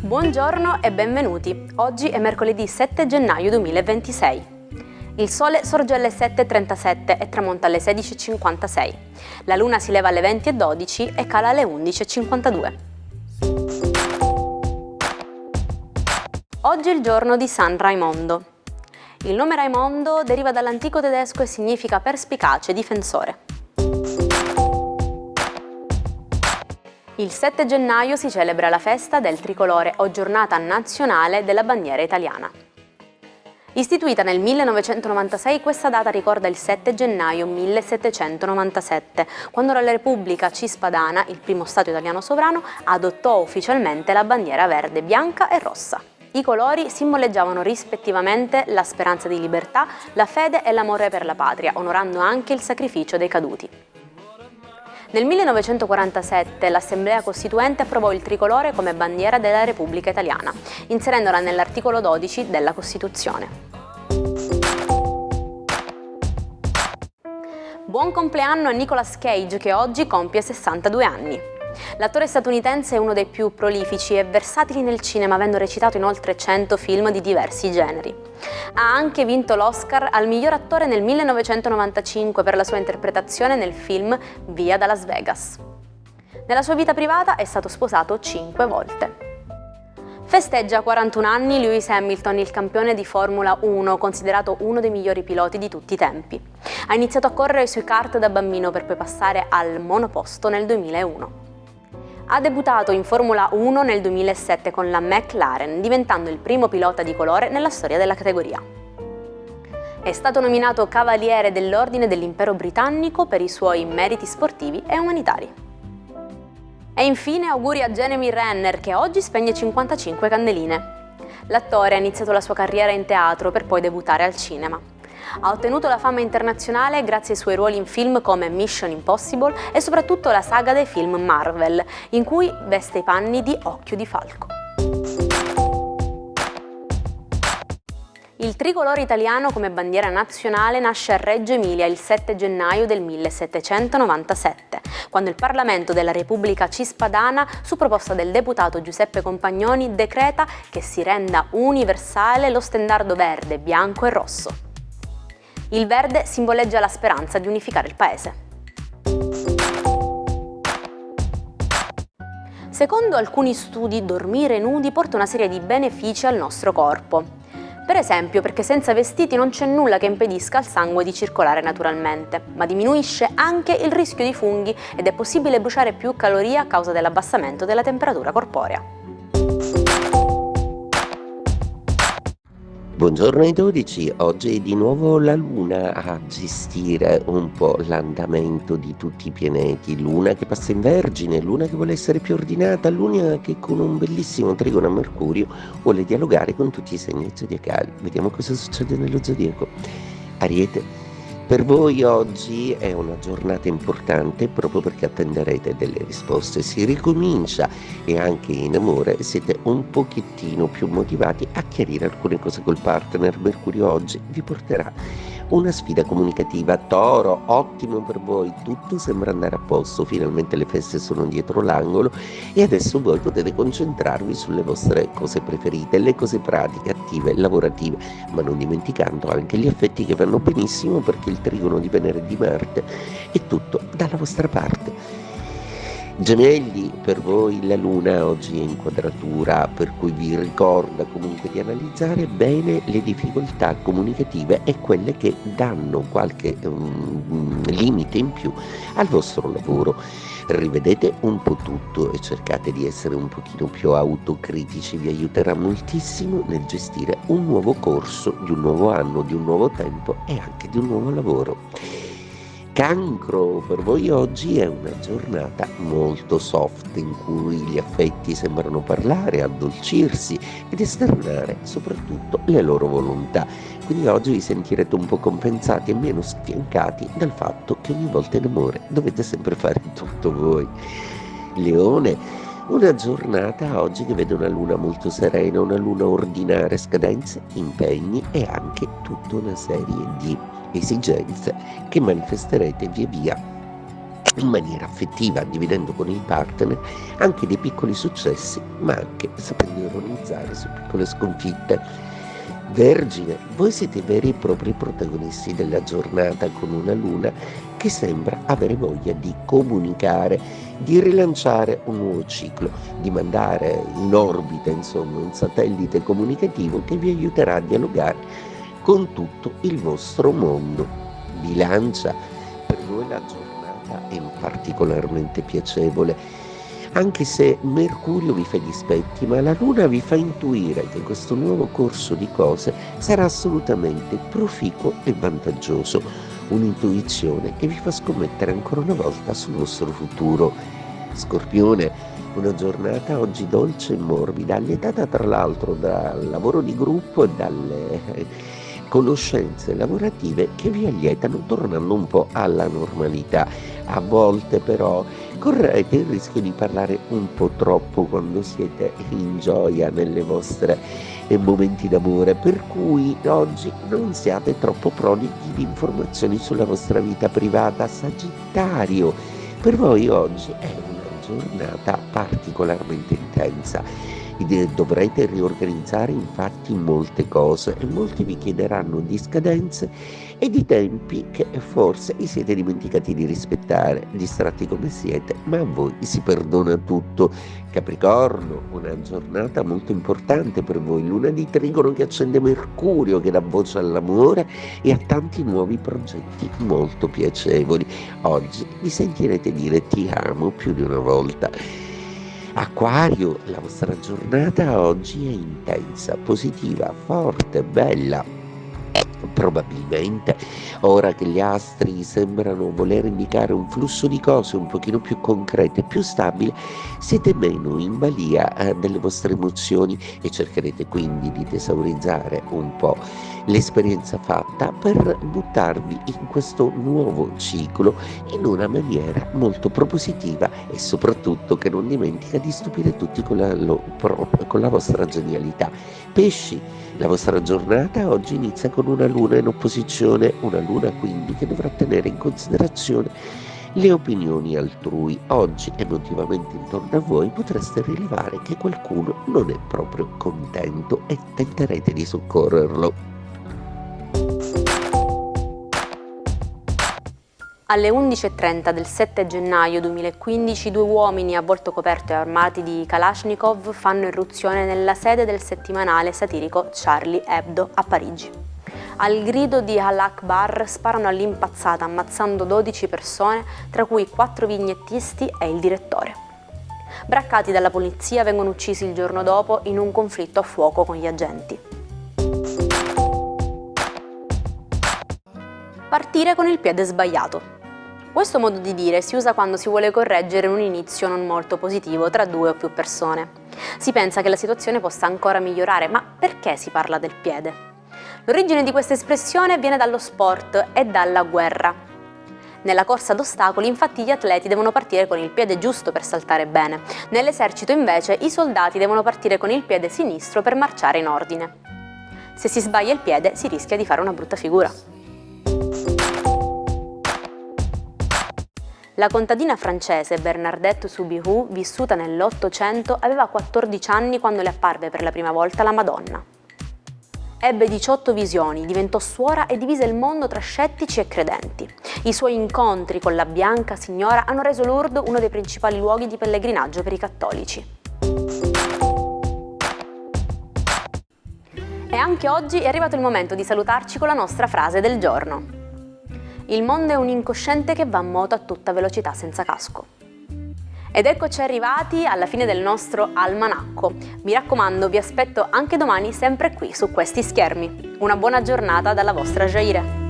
Buongiorno e benvenuti. Oggi è mercoledì 7 gennaio 2026. Il sole sorge alle 7:37 e tramonta alle 16:56. La luna si leva alle 20:12 e cala alle 11:52. Oggi è il giorno di San Raimondo. Il nome Raimondo deriva dall'antico tedesco e significa perspicace, difensore. Il 7 gennaio si celebra la festa del tricolore o giornata nazionale della bandiera italiana. Istituita nel 1996, questa data ricorda il 7 gennaio 1797, quando la Repubblica Cispadana, il primo Stato italiano sovrano, adottò ufficialmente la bandiera verde, bianca e rossa. I colori simboleggiavano rispettivamente la speranza di libertà, la fede e l'amore per la patria, onorando anche il sacrificio dei caduti. Nel 1947 l'Assemblea Costituente approvò il tricolore come bandiera della Repubblica Italiana, inserendola nell'articolo 12 della Costituzione. Buon compleanno a Nicolas Cage, che oggi compie 62 anni. L'attore statunitense è uno dei più prolifici e versatili nel cinema, avendo recitato in oltre 100 film di diversi generi. Ha anche vinto l'Oscar al miglior attore nel 1995 per la sua interpretazione nel film Via da Las Vegas. Nella sua vita privata è stato sposato 5 volte. Festeggia 41 anni Lewis Hamilton, il campione di Formula 1, considerato uno dei migliori piloti di tutti i tempi. Ha iniziato a correre sui kart da bambino per poi passare al monoposto nel 2001. Ha debuttato in Formula 1 nel 2007 con la McLaren, diventando il primo pilota di colore nella storia della categoria. È stato nominato Cavaliere dell'Ordine dell'Impero Britannico per i suoi meriti sportivi e umanitari. E infine auguri a Jeremy Renner, che oggi spegne 55 candeline. L'attore ha iniziato la sua carriera in teatro per poi debuttare al cinema. Ha ottenuto la fama internazionale grazie ai suoi ruoli in film come Mission Impossible e soprattutto la saga dei film Marvel, in cui veste i panni di Occhio di Falco. Il tricolore italiano come bandiera nazionale nasce a Reggio Emilia il 7 gennaio del 1797, quando il Parlamento della Repubblica Cispadana, su proposta del deputato Giuseppe Compagnoni, decreta che si renda universale lo stendardo verde, bianco e rosso. Il verde simboleggia la speranza di unificare il paese. Secondo alcuni studi, dormire nudi porta una serie di benefici al nostro corpo. Per esempio, perché senza vestiti non c'è nulla che impedisca al sangue di circolare naturalmente, ma diminuisce anche il rischio di funghi ed è possibile bruciare più calorie a causa dell'abbassamento della temperatura corporea. Buongiorno ai 12, oggi è di nuovo la Luna a gestire un po' l'andamento di tutti i pianeti, Luna che passa in Vergine, Luna che vuole essere più ordinata, Luna che con un bellissimo trigono a Mercurio vuole dialogare con tutti i segni zodiacali. Vediamo cosa succede nello zodiaco. Ariete. Per voi oggi è una giornata importante proprio perché attenderete delle risposte, si ricomincia e anche in amore siete un pochettino più motivati a chiarire alcune cose col partner. Mercurio oggi vi porterà una sfida comunicativa. Toro, ottimo per voi, tutto sembra andare a posto, finalmente le feste sono dietro l'angolo e adesso voi potete concentrarvi sulle vostre cose preferite, le cose pratiche, attive, lavorative, ma non dimenticando anche gli affetti che vanno benissimo perché il trigono di Venere e di Marte è tutto dalla vostra parte. Gemelli, per voi la Luna oggi è in quadratura, per cui vi ricorda comunque di analizzare bene le difficoltà comunicative e quelle che danno qualche limite in più al vostro lavoro. Rivedete un po' tutto e cercate di essere un pochino più autocritici, vi aiuterà moltissimo nel gestire un nuovo corso, di un nuovo anno, di un nuovo tempo e anche di un nuovo lavoro. Cancro, per voi oggi è una giornata molto soft in cui gli affetti sembrano parlare, addolcirsi ed esternare soprattutto le loro volontà. Quindi oggi vi sentirete un po' compensati e meno sfiancati dal fatto che ogni volta in amore dovete sempre fare tutto voi. Leone, una giornata oggi che vede una luna molto serena, una luna ordinare, scadenze, impegni e anche tutta una serie di esigenze che manifesterete via via in maniera affettiva, dividendo con il partner anche dei piccoli successi, ma anche sapendo ironizzare su piccole sconfitte. Vergine, voi siete veri e propri protagonisti della giornata, con una luna che sembra avere voglia di comunicare, di rilanciare un nuovo ciclo, di mandare in orbita, insomma, un satellite comunicativo che vi aiuterà a dialogare con tutto il vostro mondo. Bilancia, per voi la giornata è particolarmente piacevole, anche se Mercurio vi fa gli dispetti, ma la Luna vi fa intuire che questo nuovo corso di cose sarà assolutamente proficuo e vantaggioso, un'intuizione che vi fa scommettere ancora una volta sul vostro futuro. Scorpione, una giornata oggi dolce e morbida, allietata tra l'altro dal lavoro di gruppo e dalle conoscenze lavorative che vi allietano, tornando un po' alla normalità. A volte però correte il rischio di parlare un po' troppo quando siete in gioia nelle vostre momenti d'amore, per cui oggi non siate troppo prodighi di informazioni sulla vostra vita privata. Sagittario, per voi oggi è una giornata particolarmente intensa. Dovrete riorganizzare infatti molte cose e molti vi chiederanno di scadenze e di tempi che forse vi siete dimenticati di rispettare, distratti come siete, ma a voi si perdona tutto. Capricorno, una giornata molto importante per voi, luna di Trigono che accende Mercurio, che dà voce all'amore e a tanti nuovi progetti molto piacevoli. Oggi vi sentirete dire ti amo più di una volta. Acquario, la vostra giornata oggi è intensa, positiva, forte, bella. Probabilmente, ora che gli astri sembrano voler indicare un flusso di cose un pochino più concrete, più stabile, siete meno in balia delle vostre emozioni e cercherete quindi di tesaurizzare un po' l'esperienza fatta per buttarvi in questo nuovo ciclo in una maniera molto propositiva e soprattutto che non dimentica di stupire tutti con la vostra genialità. Pesci, la vostra giornata oggi inizia con una luna in opposizione, una luna quindi che dovrà tenere in considerazione le opinioni altrui. Oggi emotivamente intorno a voi potreste rilevare che qualcuno non è proprio contento e tenterete di soccorrerlo. Alle 11:30 del 7 gennaio 2015 due uomini a volto coperto e armati di Kalashnikov fanno irruzione nella sede del settimanale satirico Charlie Hebdo a Parigi. Al grido di Allah Akbar sparano all'impazzata ammazzando 12 persone, tra cui 4 vignettisti e il direttore. Braccati dalla polizia vengono uccisi il giorno dopo in un conflitto a fuoco con gli agenti. Partire con il piede sbagliato. Questo modo di dire si usa quando si vuole correggere un inizio non molto positivo tra due o più persone. Si pensa che la situazione possa ancora migliorare, ma perché si parla del piede? L'origine di questa espressione viene dallo sport e dalla guerra. Nella corsa ad ostacoli, infatti, gli atleti devono partire con il piede giusto per saltare bene. Nell'esercito, invece, i soldati devono partire con il piede sinistro per marciare in ordine. Se si sbaglia il piede, si rischia di fare una brutta figura. La contadina francese Bernadette Soubirous, vissuta nell'800, aveva 14 anni quando le apparve per la prima volta la Madonna. Ebbe 18 visioni, diventò suora e divise il mondo tra scettici e credenti. I suoi incontri con la Bianca Signora hanno reso Lourdes uno dei principali luoghi di pellegrinaggio per i cattolici. E anche oggi è arrivato il momento di salutarci con la nostra frase del giorno. Il mondo è un incosciente che va a moto a tutta velocità senza casco. Ed eccoci arrivati alla fine del nostro almanacco. Mi raccomando, vi aspetto anche domani sempre qui su questi schermi. Una buona giornata dalla vostra Jaire.